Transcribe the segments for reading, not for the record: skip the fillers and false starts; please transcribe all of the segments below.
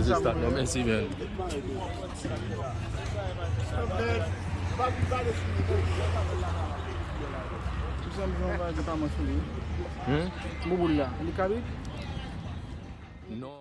résistant. Non, merci bien. Non.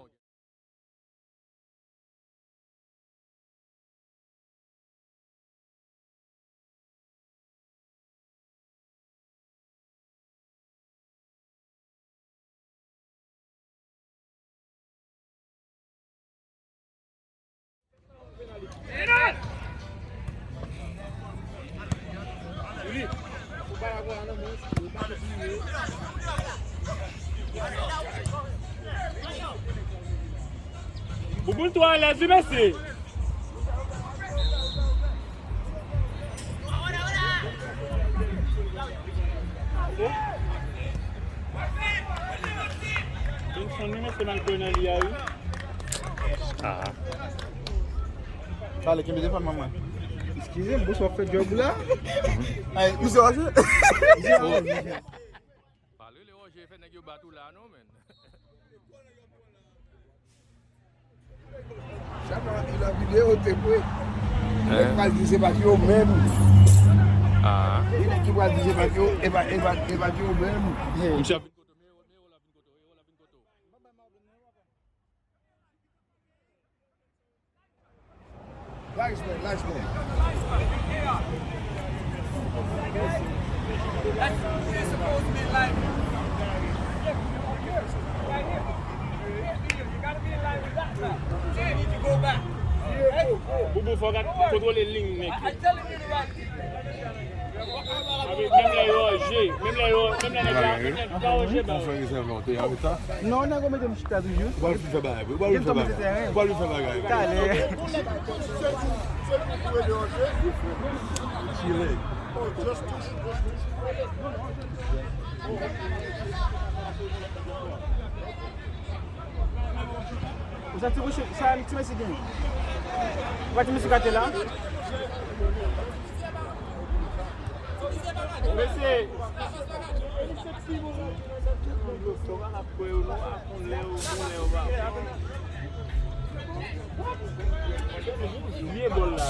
Bouboule toi là, c'est merci. Ah. Fale, que me dê pra mamãe. Excusez-moi, vous faites job là? Parlez le Roger fait nèg yo batou là non men. La vidéo te pris. Il va dire c'est pas au même. Ah. Il va dire c'est pas au même. Monsieur Nice man, nice man. It's supposed to be like you gotta be in line with that side. You need to go back. Boubou forgot contrôler ligne mec. I'm telling you the right thing. Avec même les Roger, même les Roger bah. Non, on a comme des mouches du jeu. Bora lui faire bagarre. Bora lui faire bagarre. Allez. Chile. Vous avez touché ça un petit peu c'est bien. Vous me suivez là. Monsieur Lié bol là.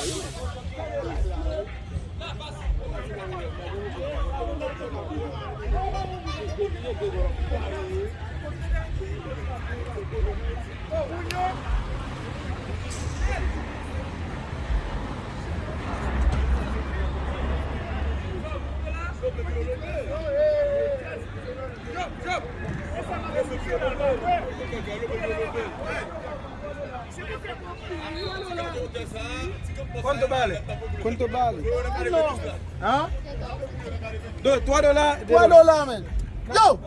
Quanto vale? Quanto vale? Hein? $3. $3, man. Yo!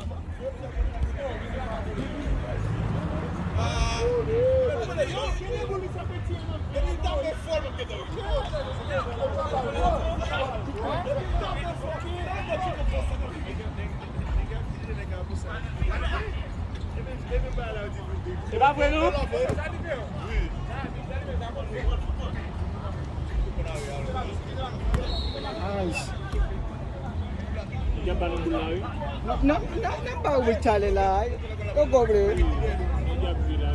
C'est pas vrai nous? Nice. Il y a pas de boule là. Non, pas où Charlie là. Au gobre. Il y a plus là.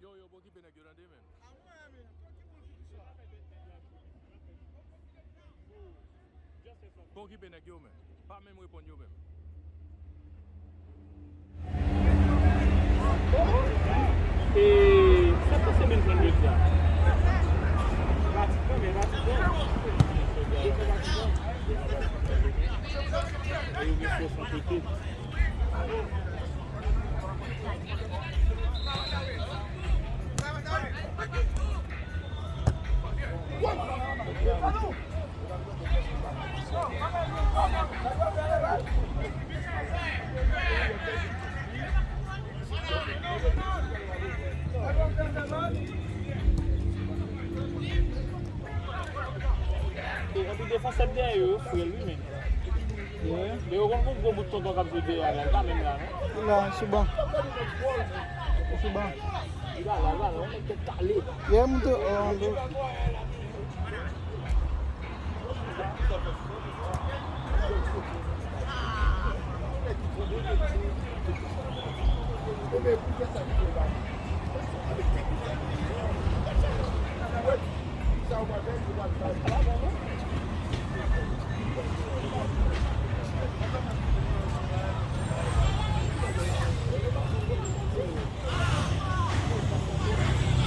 Yo, bon qui peut nèg yo rendre men. Bon qui peut nèg yo men. Pas même répondre yo même. Et ça passe même dans le là. Et on peut défendre ça derrière, il faut lui-même. Mais on va vous bouton dans comme c'était là quand même là. Là, c'est bon. C'est bon. Là, on est peut-être calé. Il y a un peu.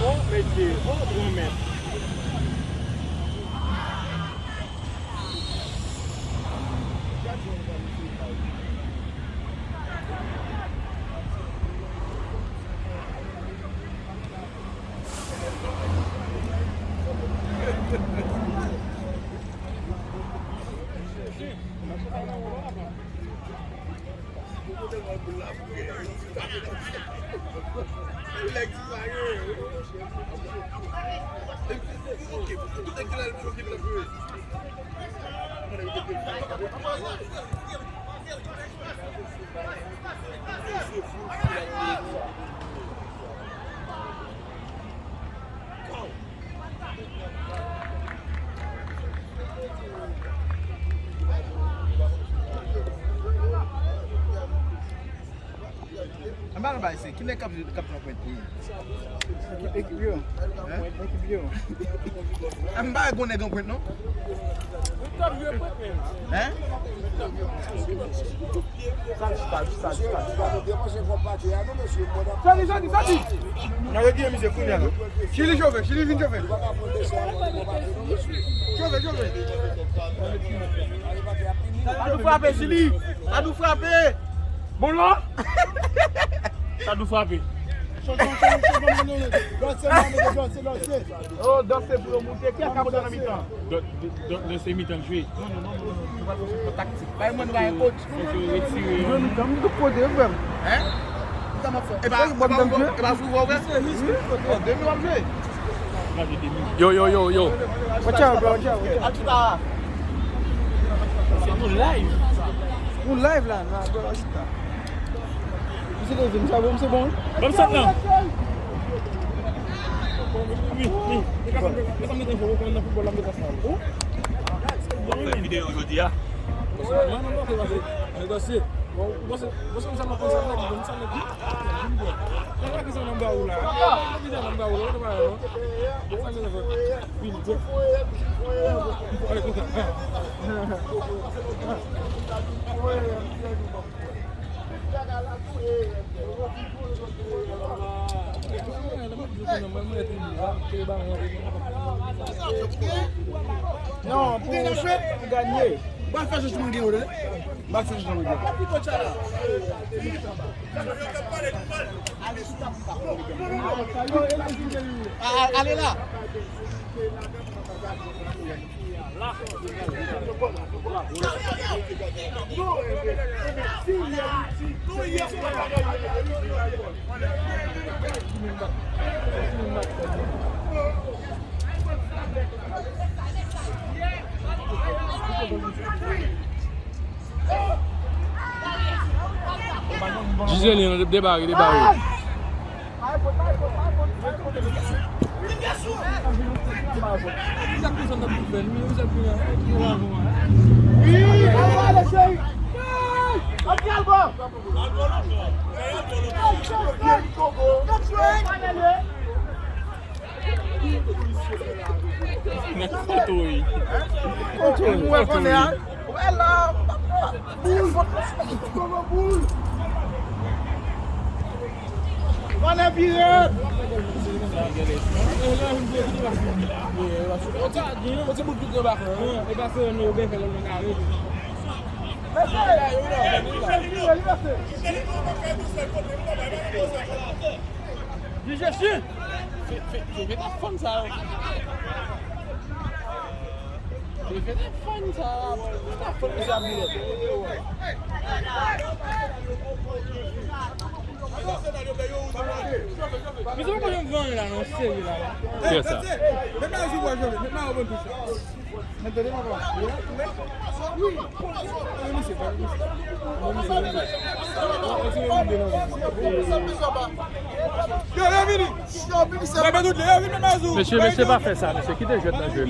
Bon métier, bon maître. Ambar ba isi, kine kap na point ni. Équipe bio. Équipe bio. Ambar gone gan point non? Hein? Sorry. Não é que me dizer cunha. Chile jovem, Chile vim jovem. Jovem. A nous frapper Chili. A nous frapper. Bon là? Ça nous frappe. Oh, danser pour le monter. Qui a capté dans la mi-temps? Dans ces mi-temps jouer. Non, tactique. Ba moi nous va un coach. Faut se retirer. Je me calme de poser même. Hein? Et bah, vous voir ça. Oh, 2000 va jouer. Yo. Watch out, bro. Watch out. C'est mon live. Un live là. C'est bon. Comme ça là. Oui. On fait une vidéo aujourd'hui. Non, pour gagner. Ba faire jugement de haut. Ba faire jugement de haut. Allez là. Gisèle, il débarque. Mais c'est pas comme vendre là, non, c'est là. C'est ça. Maintenant, je vois, maintenant, on va toucher. Maintenant, on va. Monsieur, pas faire ça, monsieur. Qui te jette dans le jeu?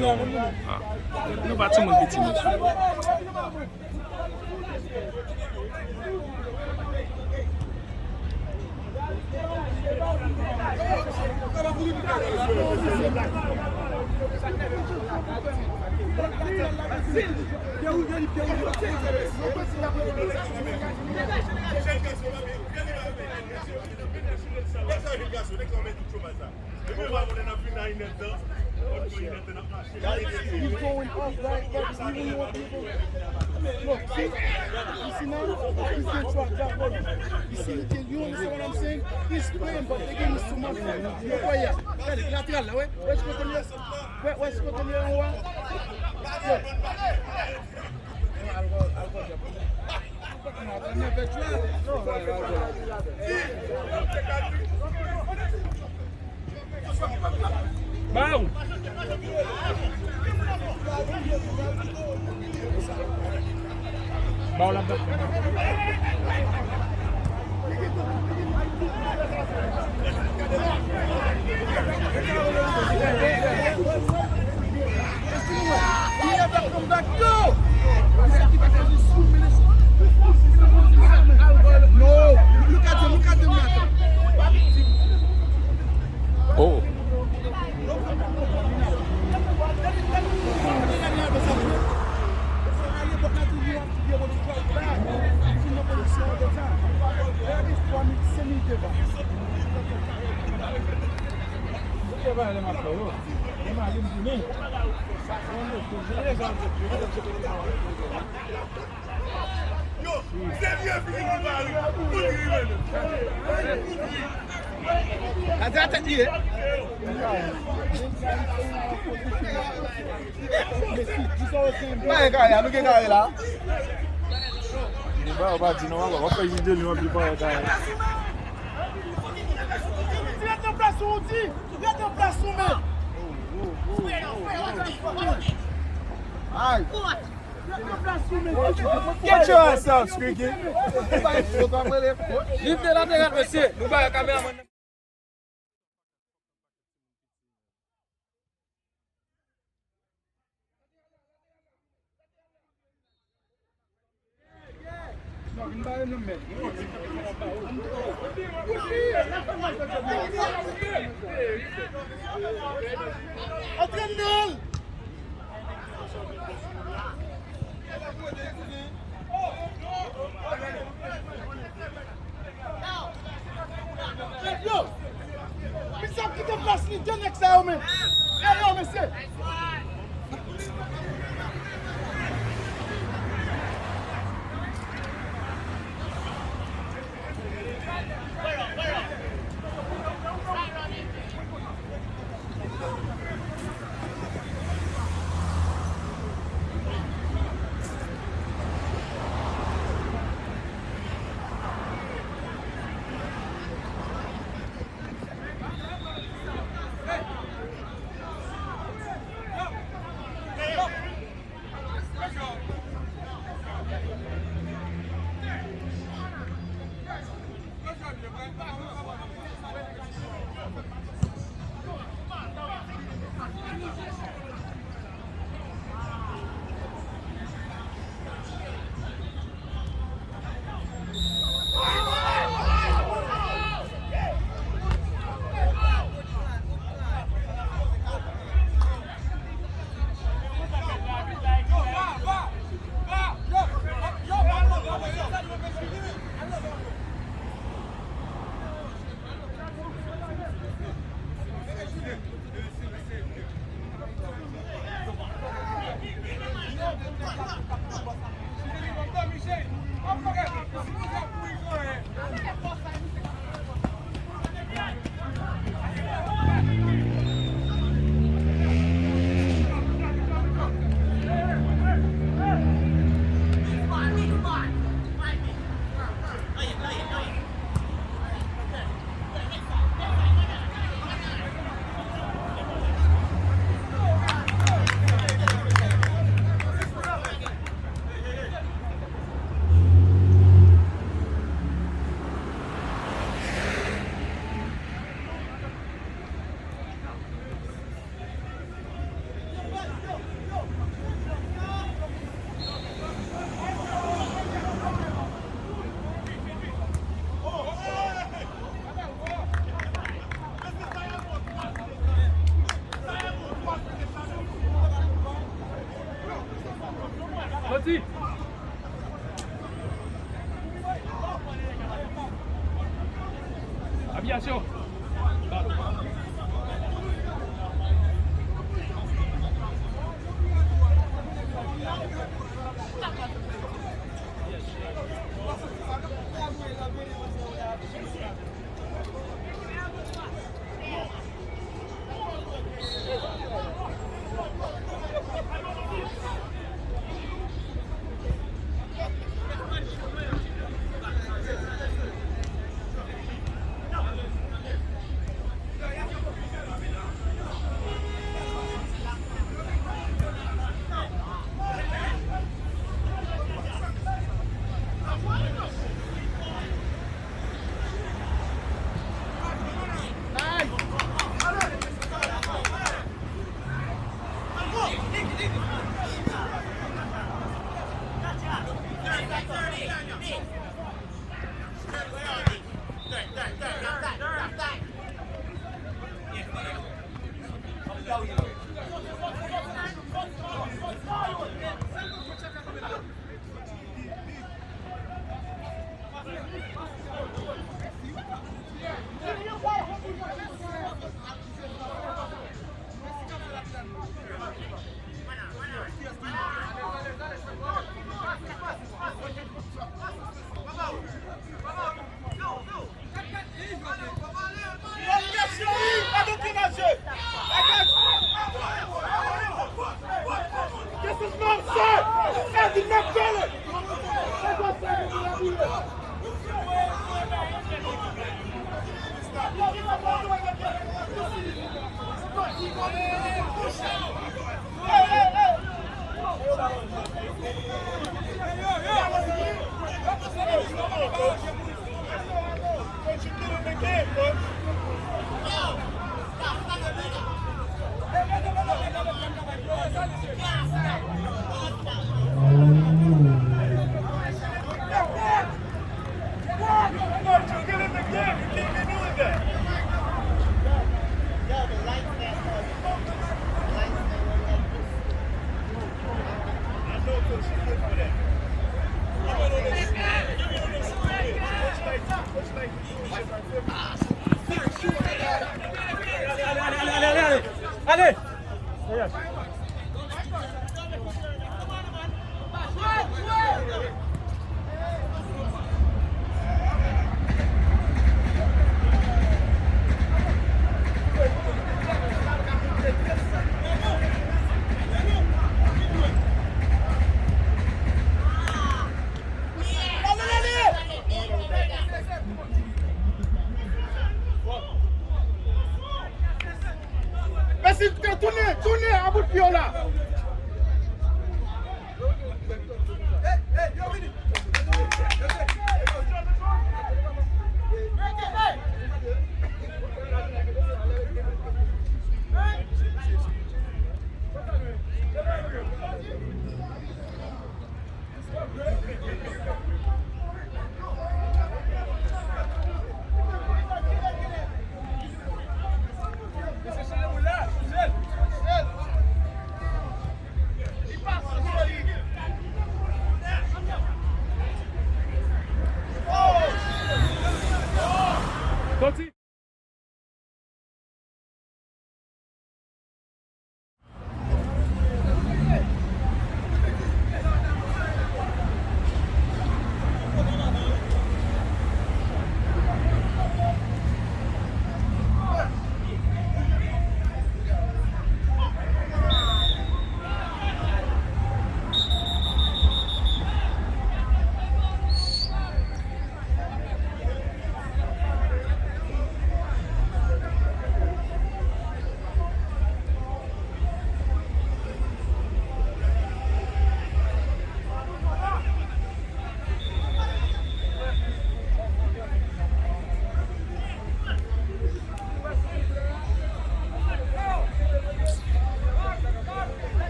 Nous battons mon petit monsieur. He's going off right, but even more people. Look, see? You see now? He's getting tracked down. Hold on. You see, you understand what I'm saying? He's playing, but they gave me too much. Where you at? Lateral, where? Where's Cotonnier? Where's Cotonnier? Bom! Bola ba? No, look at him now. Oh. Get your ass out, Squeaky. Leave the lateral, monsieur. Nous va la caméra maintenant. Yo, monsieur, qui te place ni de next à homme. Allez, monsieur. Aviation. Allez! Tournez à bout de pion là.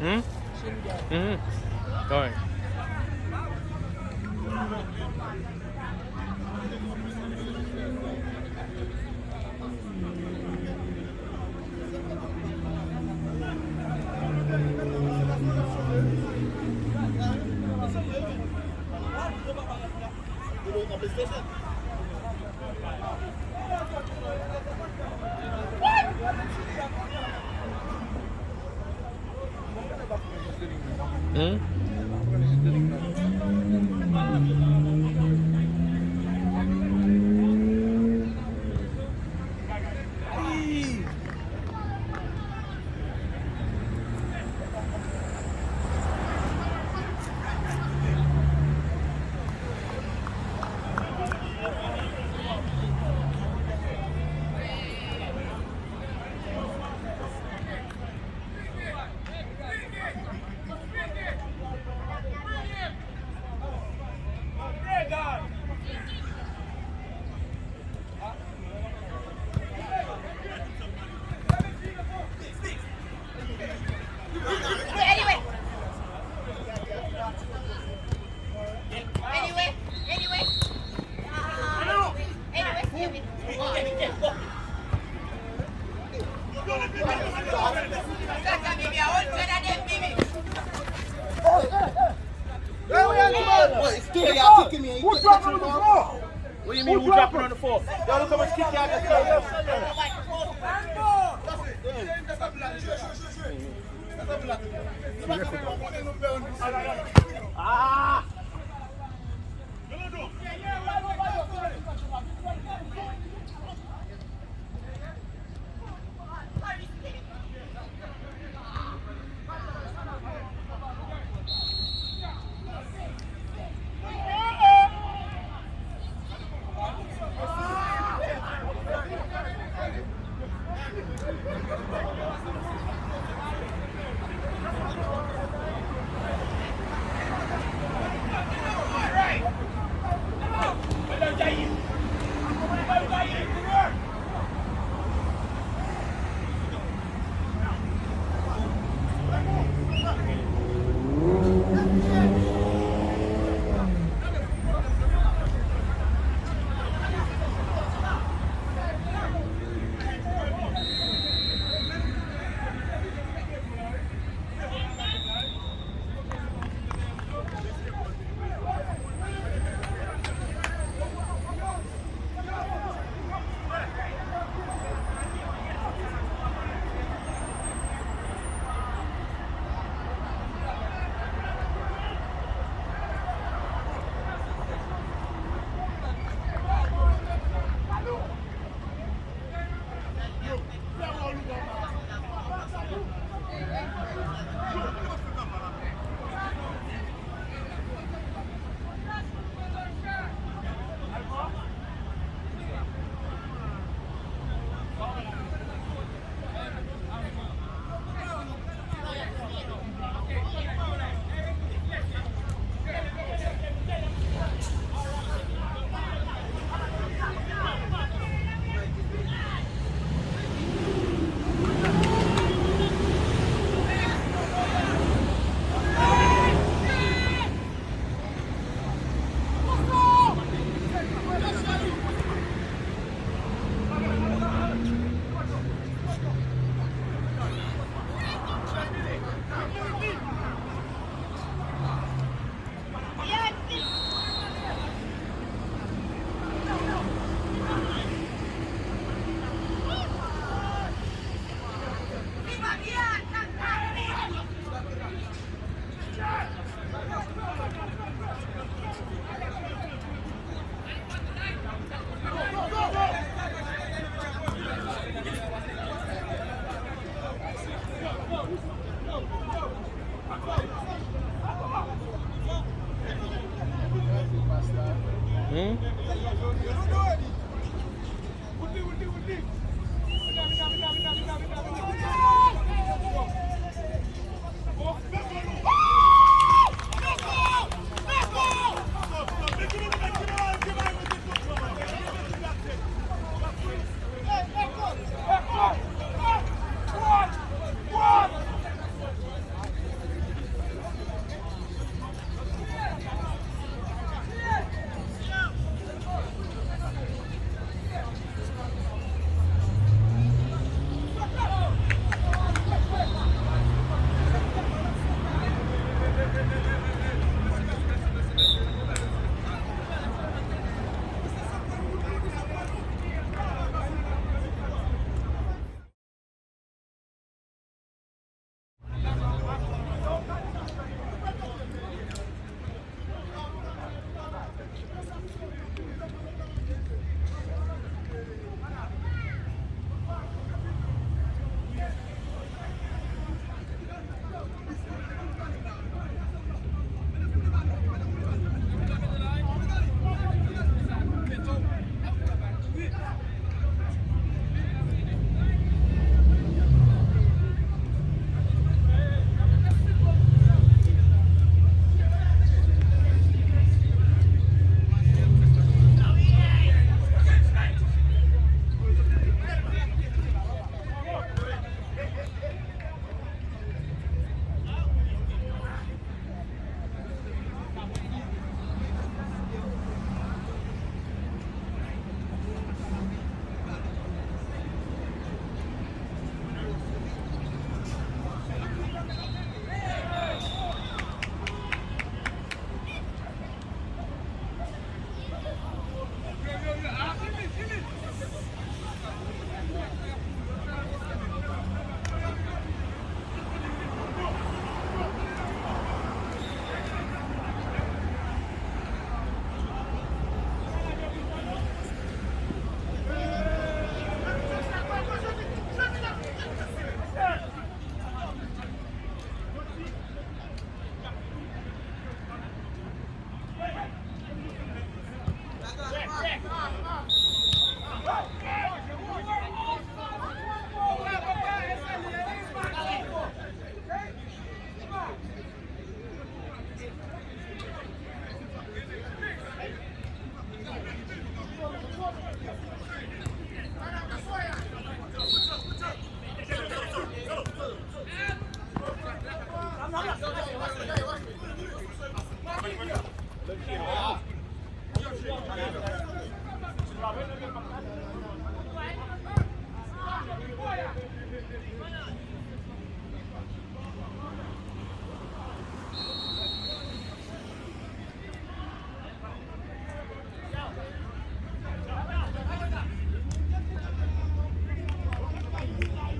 All right. Who's dropping on the floor? What do you mean who's dropping on the floor? Y'all look how much kick y'all got. Ah!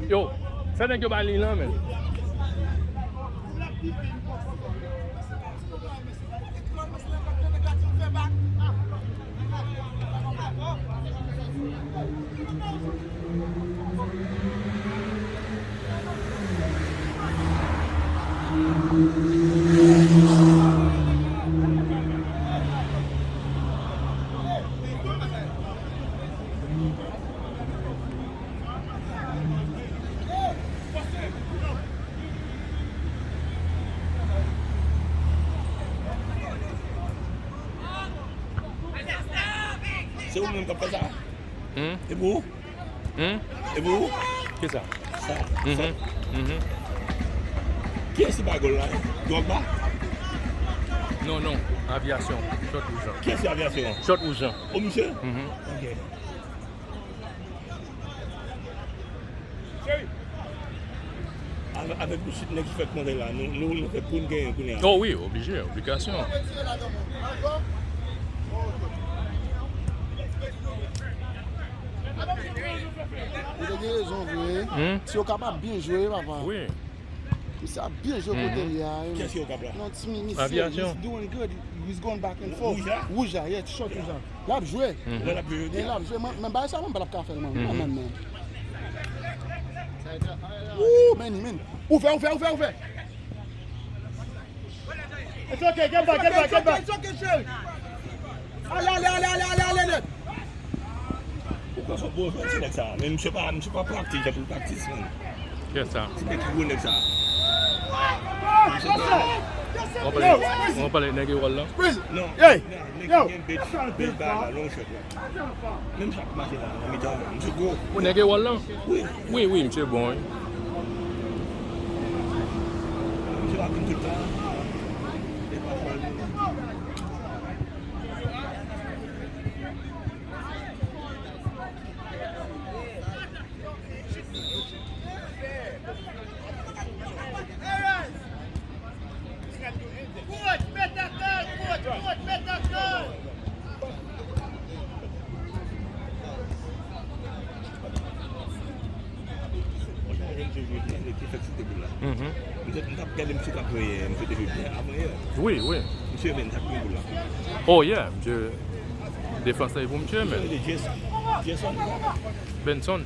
Yo, fais un peu de là, mais. C'est où même comme ça? Hum? Et vous? Hum? Et vous? Qu'est-ce que ça? Ça. Mhm. Qui est ce bagole là? Drogba? Non, non, aviation, shot ou Jean. Qui est ce aviation? Shot ou Jean. Oh monsieur? Mhm. Ok. Avec le chute qui fait monter là, nous faisons pour une gagne. Oh oui, obligé, obligation. Vous avez raison, oui. Si vous êtes capable de bien jouer, papa. Oui. Il a bien joué côté là. Qu'est-ce qu'il y a au cap là? Non, Timmy, Aviation. he's doing good. He's going back and forth. Ouja? Ouja, yeah, short Ouja. Là, il joué. On a pu Et là, il joué. Même pas ça, même pas la café, man. Man. Man. Ouvert. It's okay, get back. It's okay, Shell. Allez. Pourquoi faut bon faire ça? Mais je sais pas pratiquer pour pratiquer. Qu'est-ce que ça? C'est qui vous ça? On va parler de Négé Wall là. Non. Hey. Yo. Long shot là. Même chaque match là, on met dans monsieur gros. Vous Négé Wall là? Oui. Oui, monsieur bon. Monsieur va tout le temps. Et pas mal. Oui. Monsieur Ben Takmou là. Oh yeah, monsieur. Défenseur pour monsieur, mais. Jason. Benson.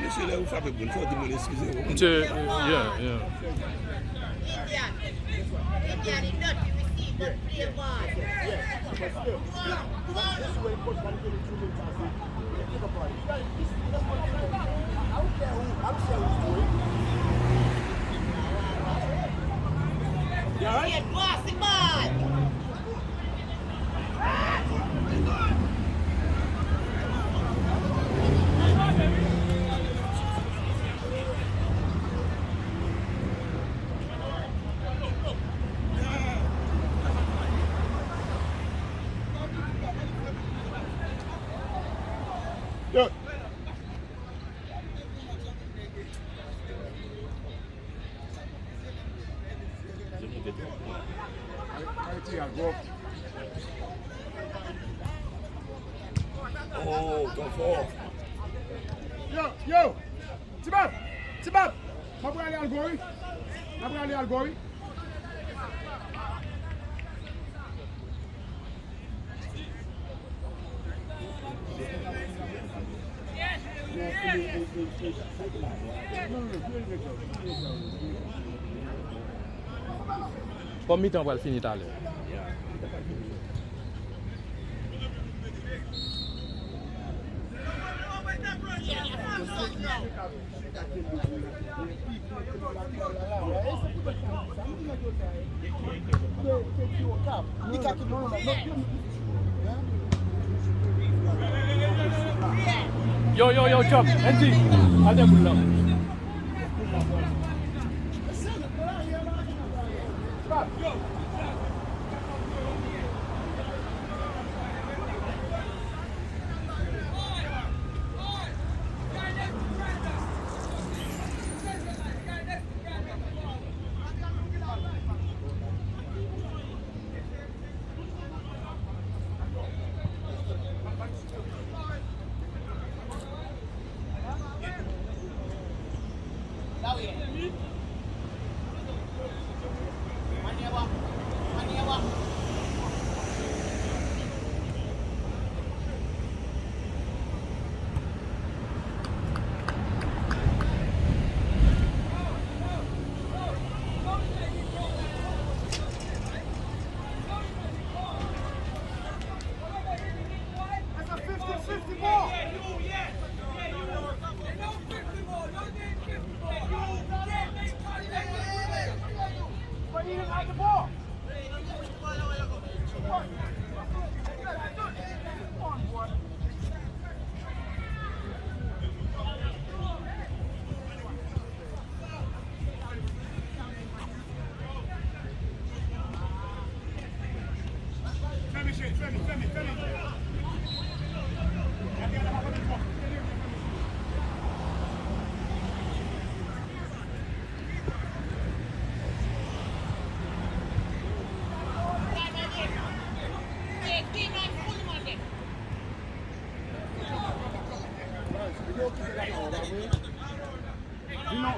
Monsieur là, vous frappez pour une fois, dis-moi excusez-moi. Monsieur, yeah. Indian is not to receive but play ball. Get bossy ball. Oh, ton fort. Yo, Tibab, ma pour aller à Algori. Comme mi-temps va le finir tout à l'heure. Yo, chop, Andy, allez pour là. That's a 50-50 ball. But he didn't have the ball. Come on, boy.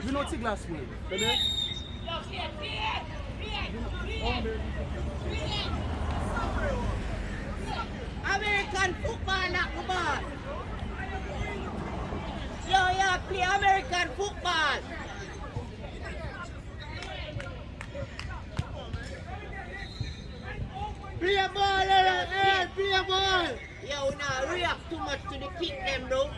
We know Tiglas win. American football not the ball. Yo, play American football. Play a ball, play a ball. Yo, now react too much to the kick them, though.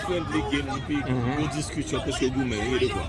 Friendly game et puis une discussion parce que vous m'avez de quoi.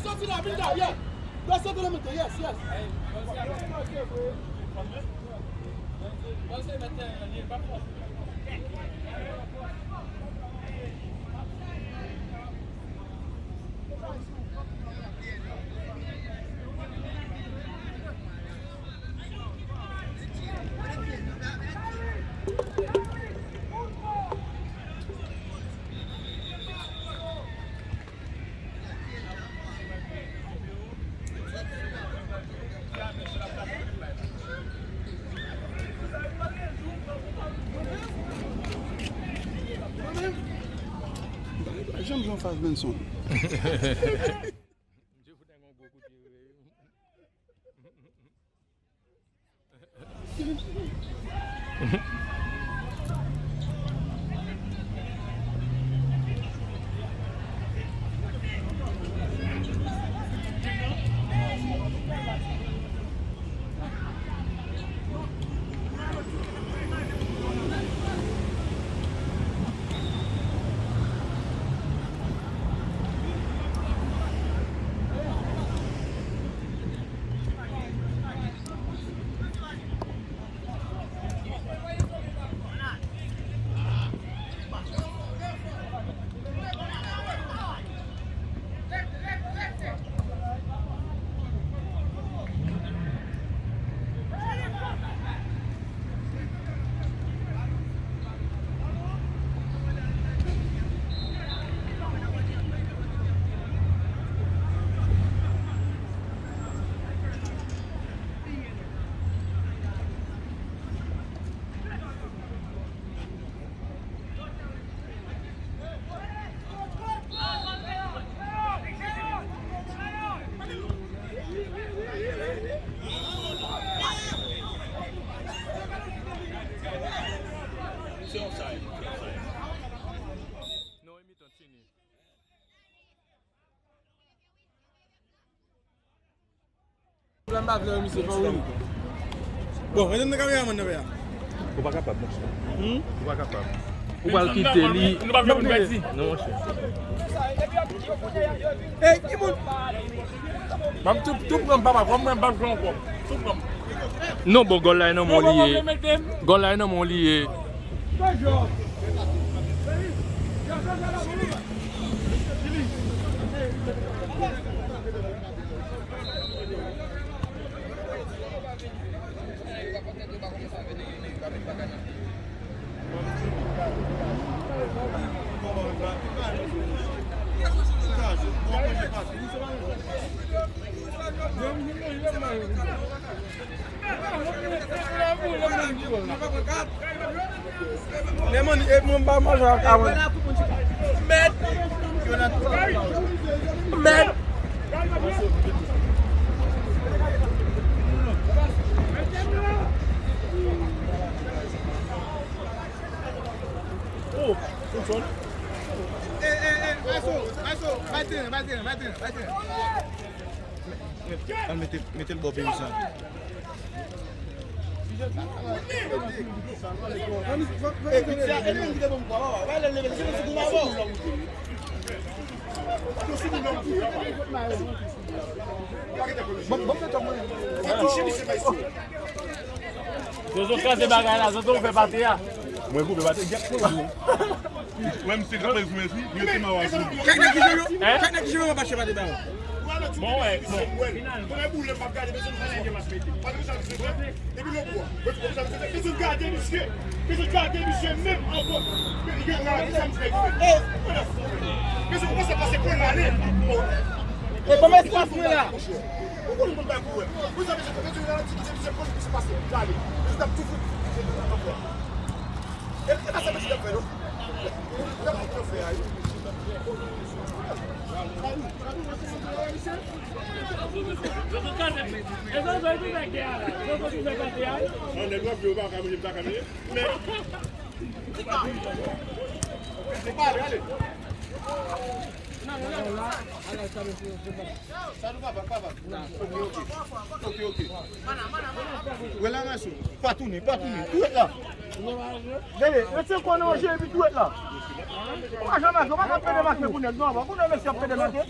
Sorti là, viens là, yeah. Let's settle them, yes, yes. J'aime Jean-François Benson. Bon, on est dans la caméra, mon neveu. Ou pas capable, mon Ou pas capable. Ou pas le quitter, lui. Nous pas faire une ici. Non, mon cher. Hey, qui monte? Même tout prend pas, comme même pas prend encore. Tout prend. Non, bon, gol là, non, mon lié. Gol là, non, mon lié. Mettez le beau pays ça. Nous avons cassé bagarre là, nous avons fait partir. Moi, je vais battre. Même si je vais me dire, je vais me bon, ouais, bon. Comment est-ce qu'on fait là? Ok. Voilà, monsieur. Pas tourner. Tout est là. Dele, laissez qu'on a j'ai vu tout est là. Moi jamais, on va pas faire des matchs pour nous. Non, on va laisser faire des matchs.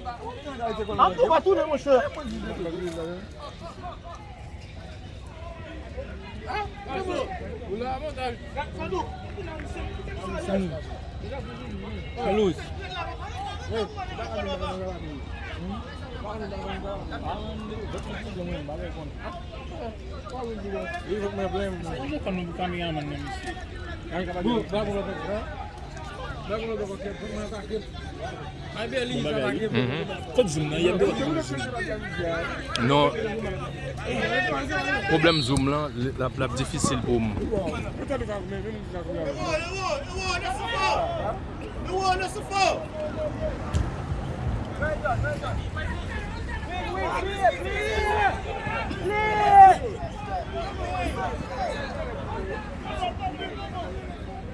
En tout va tourner mon cher. Luz. Non. Problème zoom là, la difficile pour moi.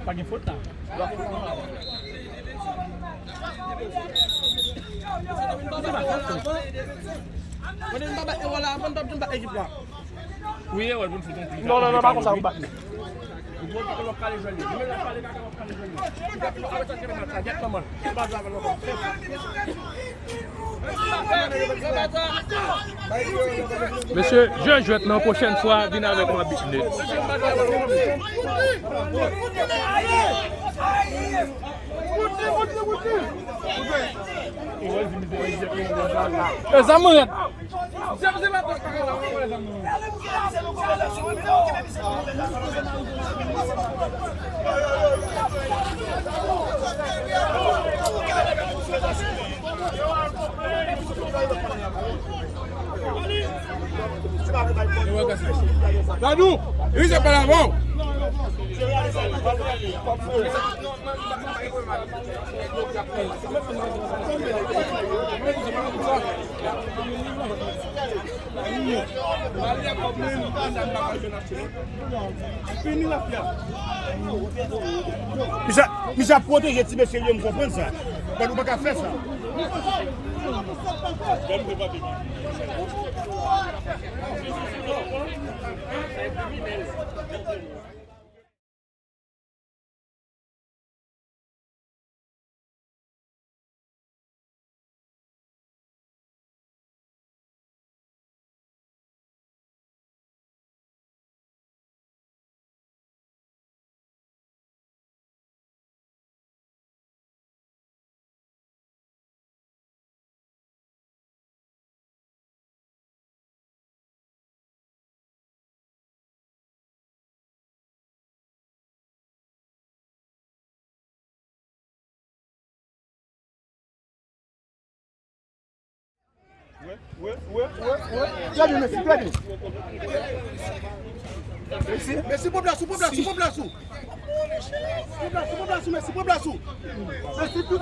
Pas de faute là. Oui, ouais, bon, c'est Non, pas comme ça, on bat. Monsieur, je joue la prochaine fois, venez avec moi business. Dadou, il c'est pas l'avant. Il a protégé petit monsieur, vous comprenez ça? Vous ne pouvez pas faire ça. Ouais. Très bien, merci. Merci pour Blassou. Merci pour Blassou. Merci tout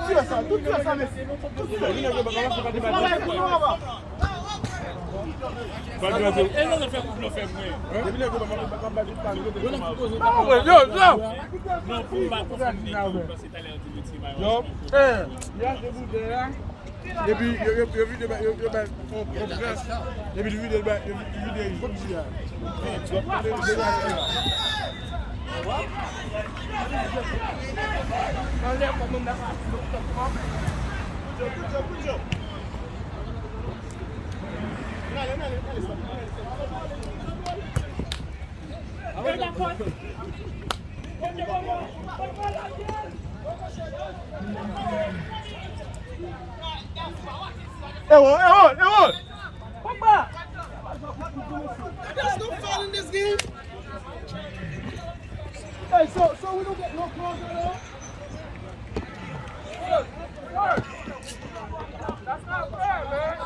ça, merci. Et puis, il y a vu des Papa! There's no foul in this game. Hey, so we don't get no calls at all? That's not fair, man.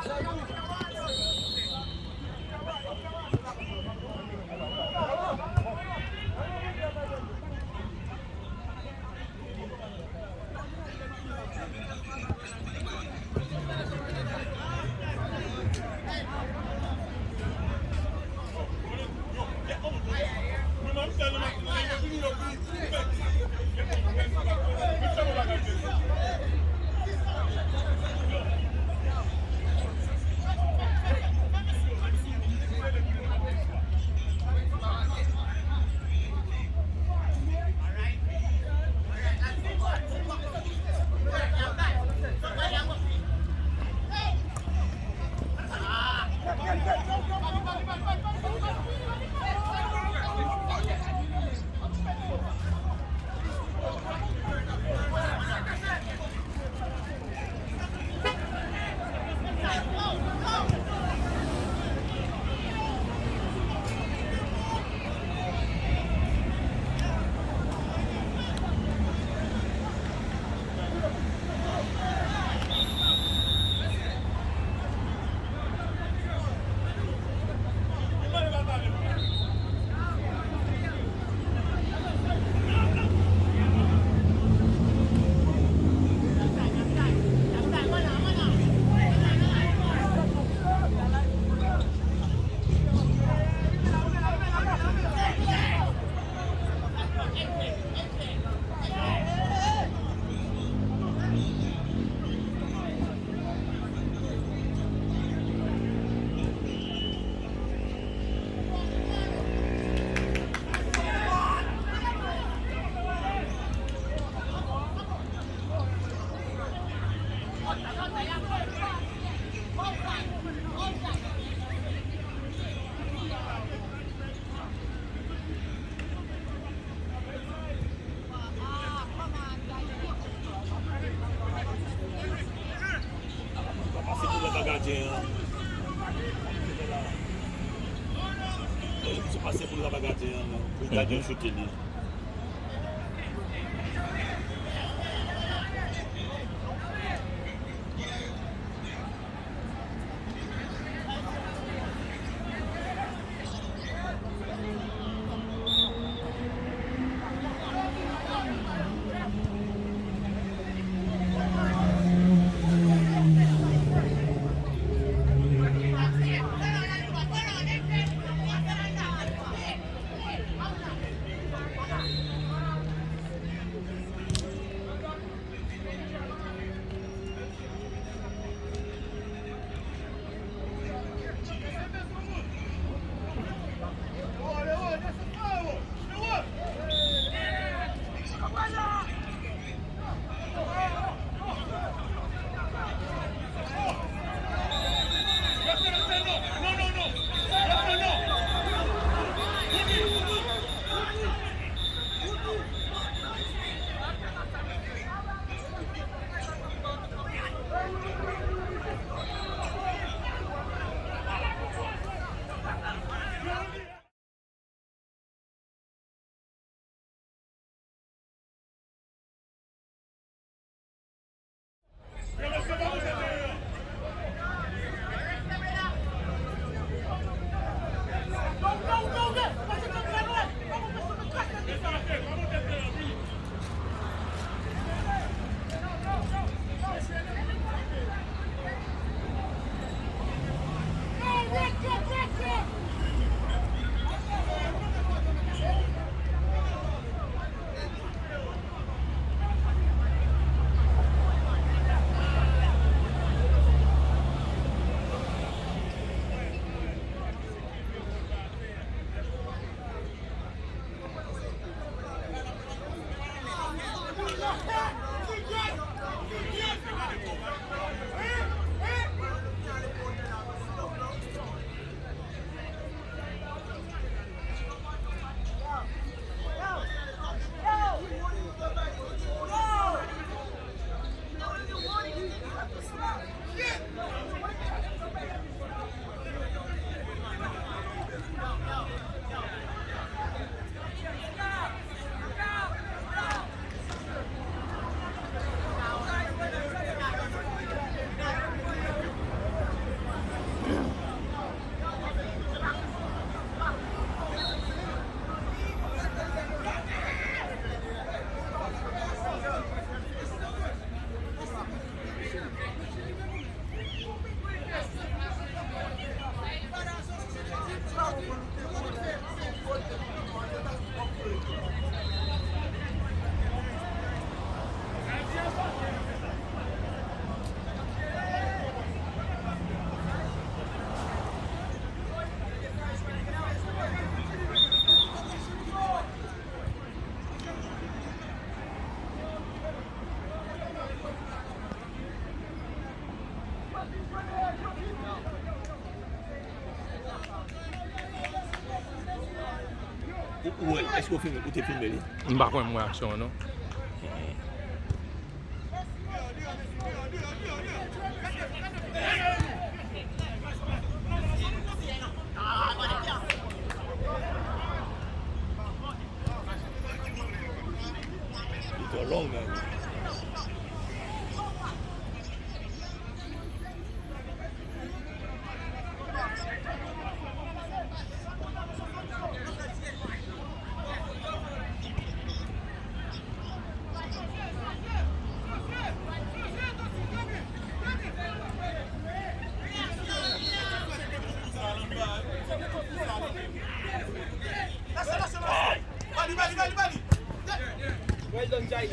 côté, pour garder un shooter. Ouais, est-ce que vous t'es filmé? Je ne sais pas moi action, non? C'est long, man. Well done, Jai.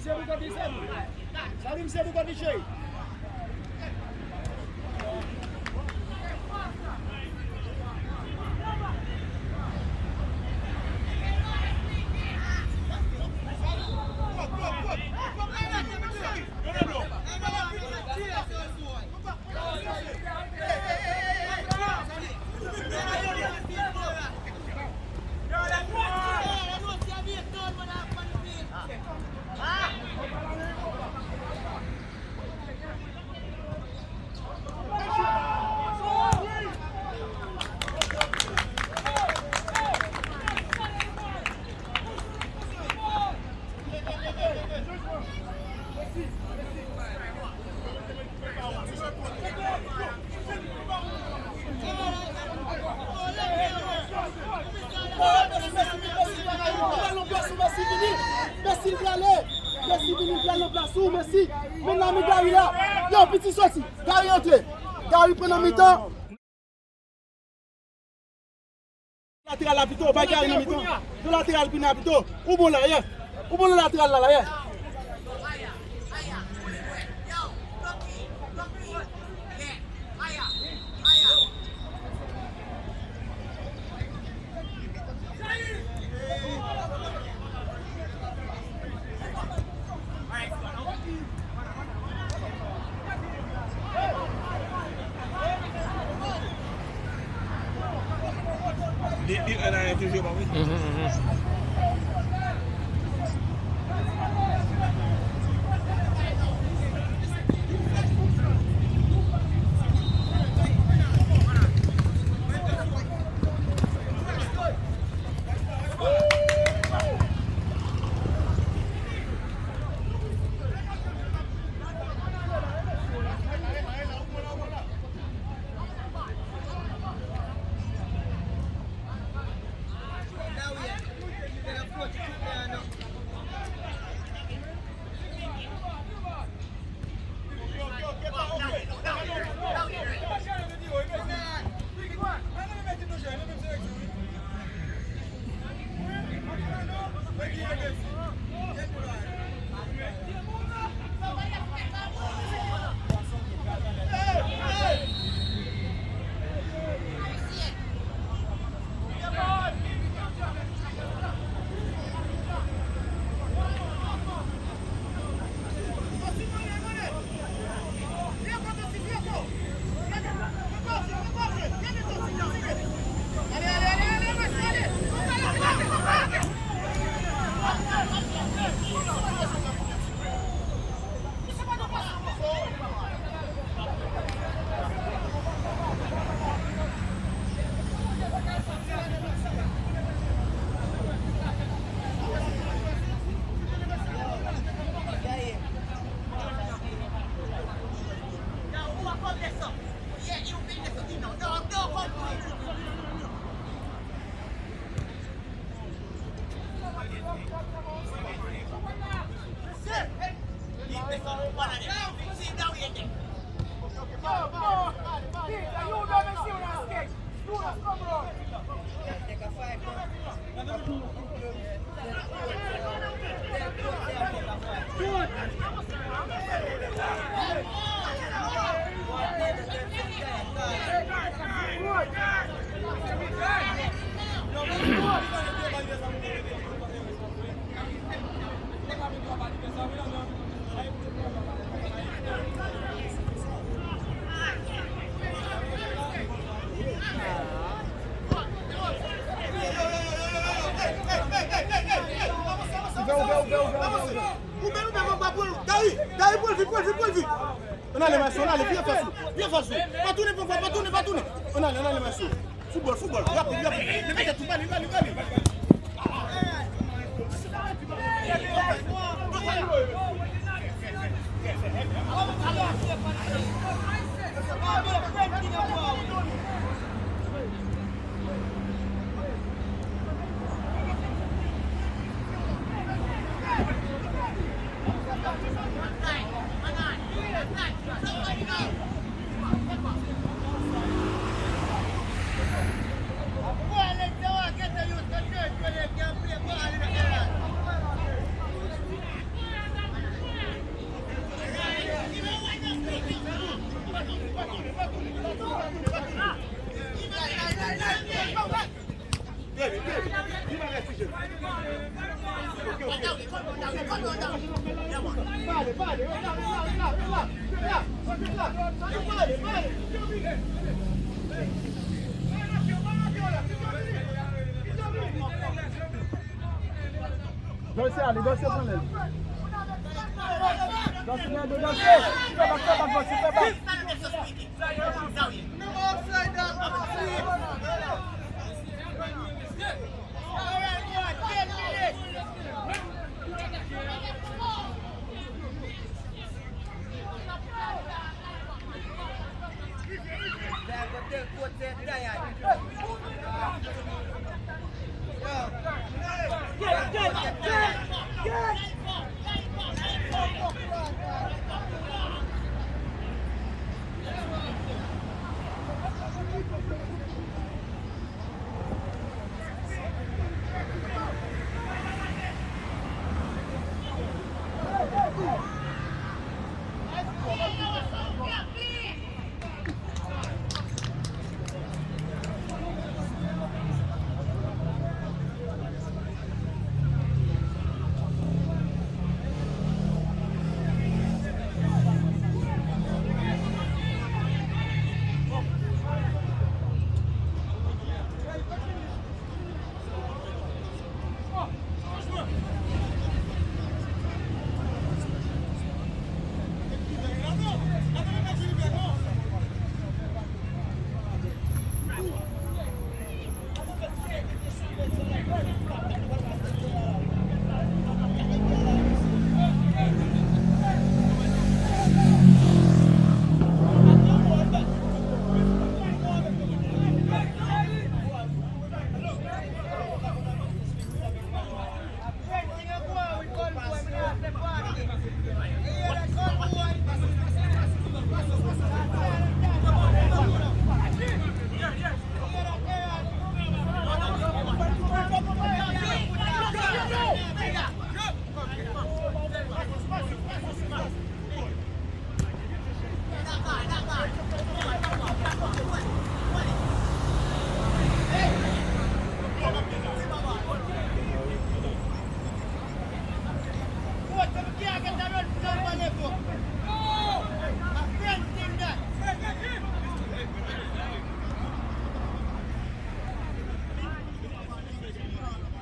Salim se buka di shade. Merci. Maintenant, Gary là. Yo, petit sorti. Gary entre. Gary prend le mi-temps. Latéral là plutôt. Pas Gary dans le mi-temps. Le latéral plutôt. Ou bon là, yeah. Ou bon le latéral là, yeah. On a les mains, viens facile. Pas tourner. On a les mains. Football. Le mec a tout mal, il va.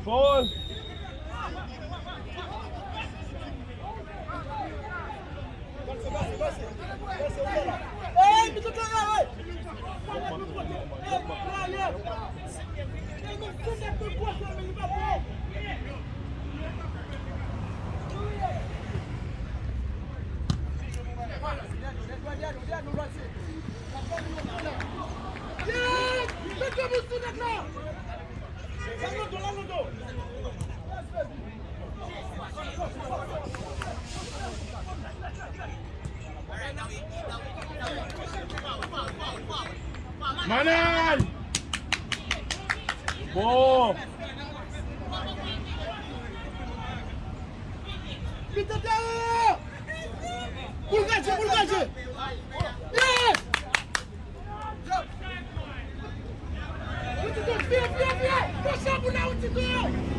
Foul. Manan! Bom! Bulgace! Yeah! Via! Passamos na última!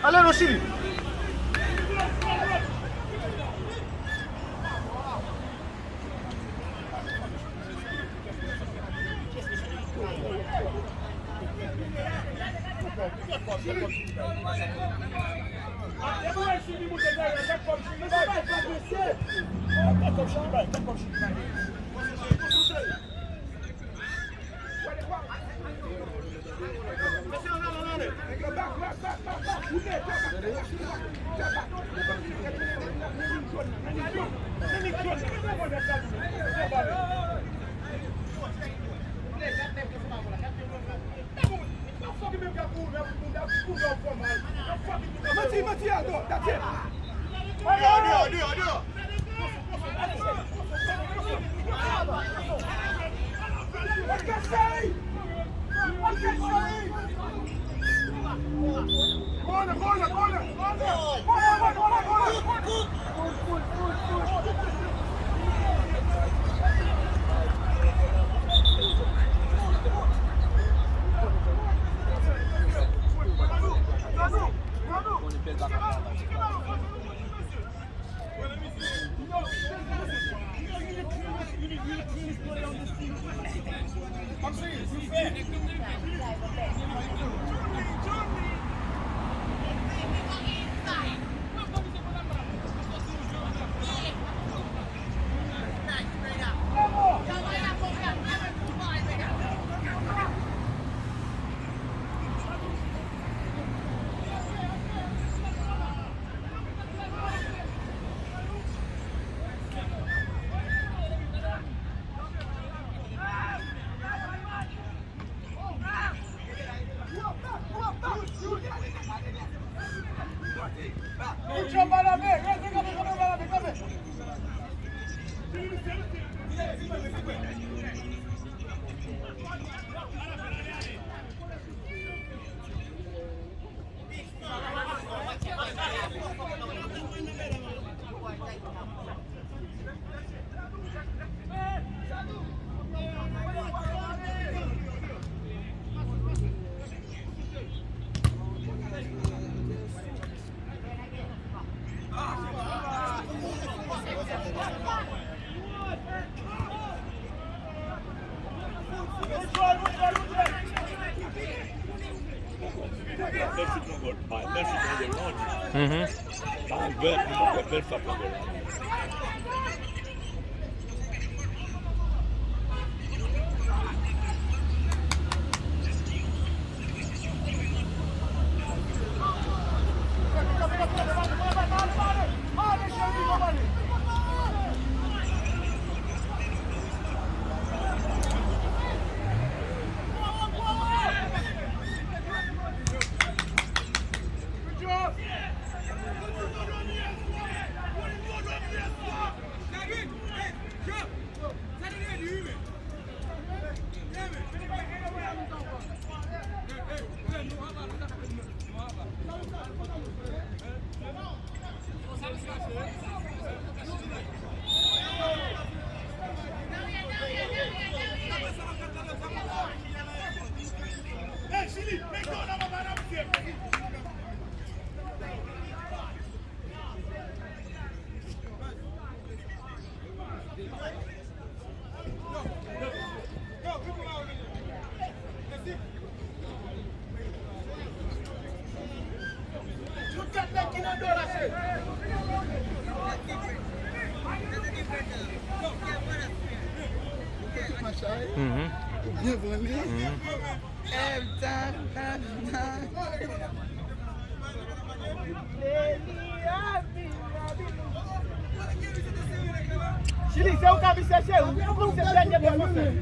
Allez, le Chili. Chili, c'est au cabis séché, ou c'est bien de bien fait.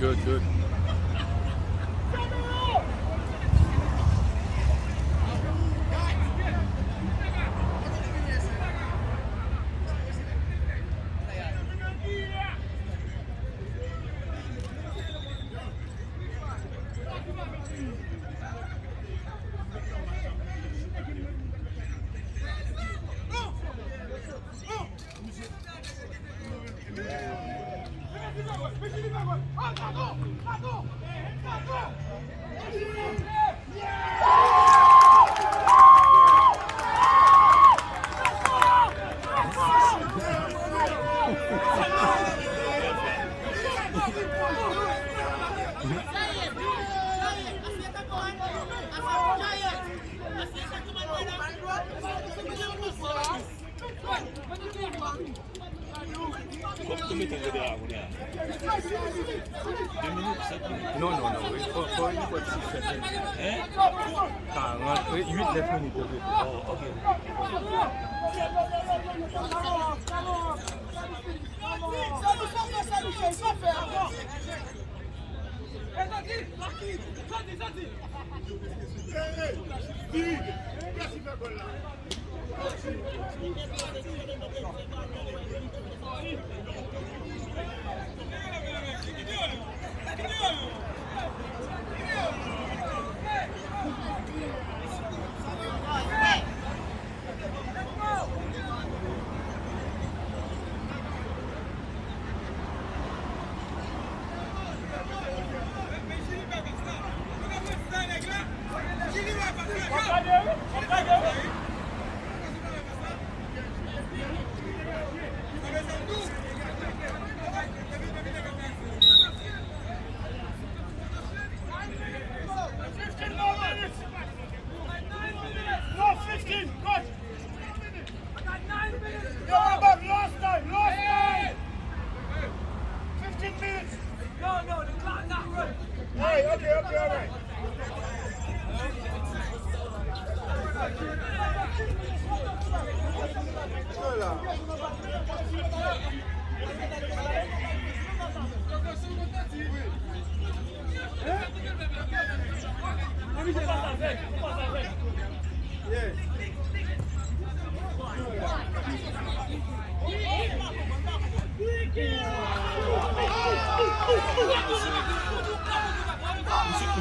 Good, good. Combien de temps de là? 2 minutes, 7 minutes. Non, il faut une fois 6 secondes. Hein? 8, 9 minutes. Oh, ok.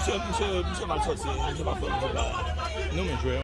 Monsieur mal sorti, monsieur pas fait. Non, mais joueur.